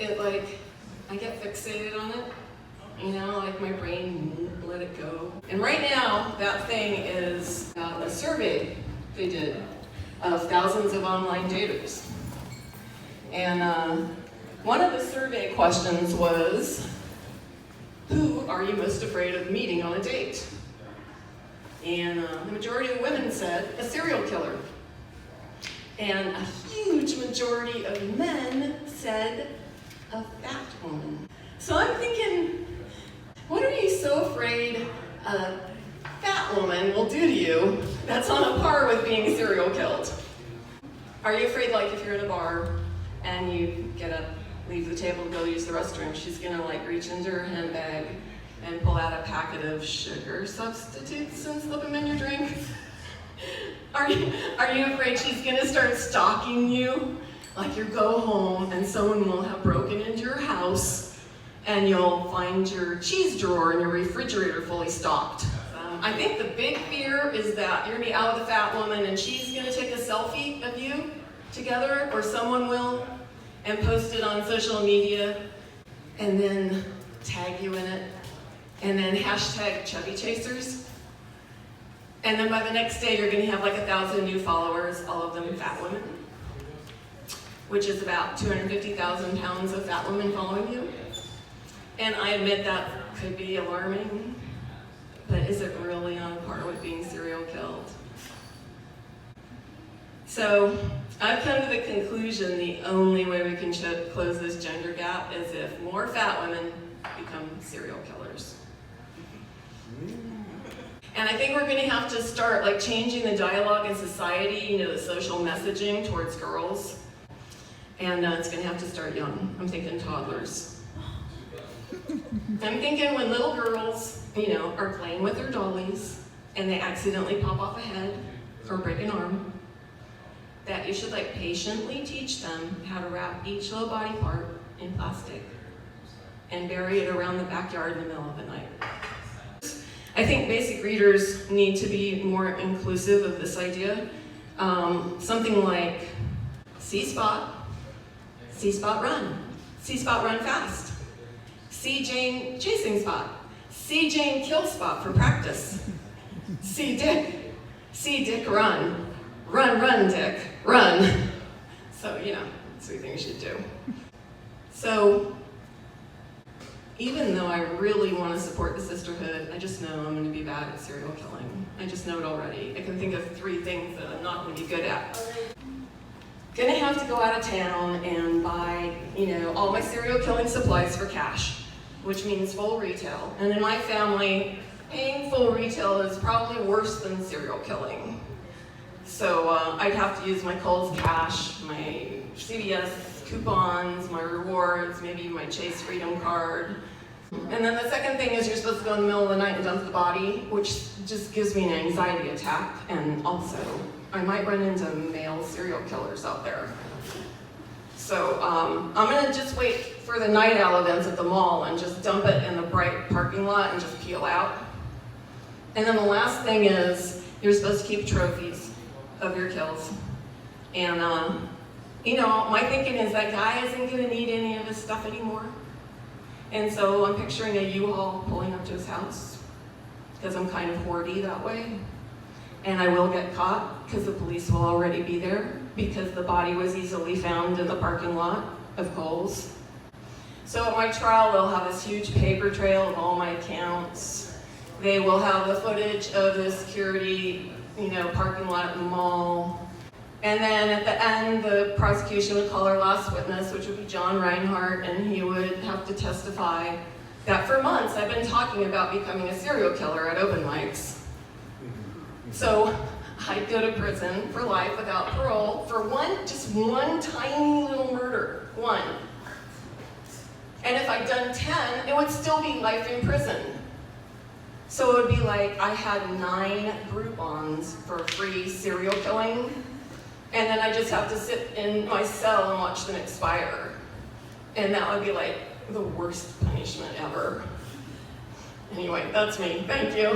I get fixated on it. Like my brain won't let it go. And right now, that thing is a survey they did of thousands of online daters. And one of the survey questions was, who are you most afraid of meeting on a date? And the majority of women said a serial killer. And a huge majority of men said a fat woman. So I'm thinking, what are you so afraid a fat woman will do to you that's on a par with being serial killed? Are you afraid, like, if you're in a bar and you get up, leave the table to go use the restroom, she's gonna reach into her handbag and pull out a packet of sugar substitutes and slip them in your drink? Are you afraid she's gonna start stalking you? Like, you go home and someone will have broken into your house and you'll find your cheese drawer and your refrigerator fully stocked. I think the big fear is that you're gonna be out with a fat woman and she's gonna take a selfie of you together, or someone will, and post it on social media, and then tag you in it, and then hashtag chubby chasers. And then by the next day, you're gonna have 1,000 new followers, all of them fat women, which is about 250,000 pounds of fat women following you. And I admit that could be alarming, but is it really on par with being serial killed? So I've come to the conclusion the only way we can close this gender gap is if more fat women become serial killers. And I think we're going to have to start changing the dialogue in society, the social messaging towards girls. And it's going to have to start young. I'm thinking toddlers. I'm thinking when little girls, are playing with their dollies and they accidentally pop off a head or break an arm, that you should patiently teach them how to wrap each little body part in plastic and bury it around the backyard in the middle of the night. I think basic readers need to be more inclusive of this idea. Something like C-Spot run, C-Spot run fast, C Jane chasing spot, C Jane kill spot for practice, C Dick run, run Dick, run. So, that's what you think you should do. So, even though I really want to support the sisterhood, I just know I'm going to be bad at serial killing. I just know it already. I can think of 3 things that I'm not going to be good at. Gonna have to go out of town and buy, all my serial killing supplies for cash, which means full retail. And in my family, paying full retail is probably worse than serial killing. So I'd have to use my Kohl's cash, my CVS coupons, my rewards, maybe my Chase Freedom card. And then the second thing is you're supposed to go in the middle of the night and dump the body, which just gives me an anxiety attack. And also, I might run into male serial killers out there. So I'm gonna just wait for the night owl events at the mall and just dump it in the bright parking lot and just peel out. And then the last thing is you're supposed to keep trophies of your kills. And my thinking is that guy isn't gonna need any of his stuff anymore. And so I'm picturing a U-Haul pulling up to his house, because I'm kind of hoardy that way. And I will get caught, because the police will already be there, because the body was easily found in the parking lot of Kohl's. So at my trial, they'll have this huge paper trail of all my accounts. They will have the footage of the security, parking lot at the mall. And then at the end, the prosecution would call our last witness, which would be John Reinhardt, and he would have to testify that for months I've been talking about becoming a serial killer at open mics. So I'd go to prison for life without parole for just one tiny little murder, one. And if I'd done 10, it would still be life in prison. So it would be like I had 9 Groupons for free serial killing, and then I just have to sit in my cell and watch them expire. And that would be the worst punishment ever. Anyway, that's me. Thank you.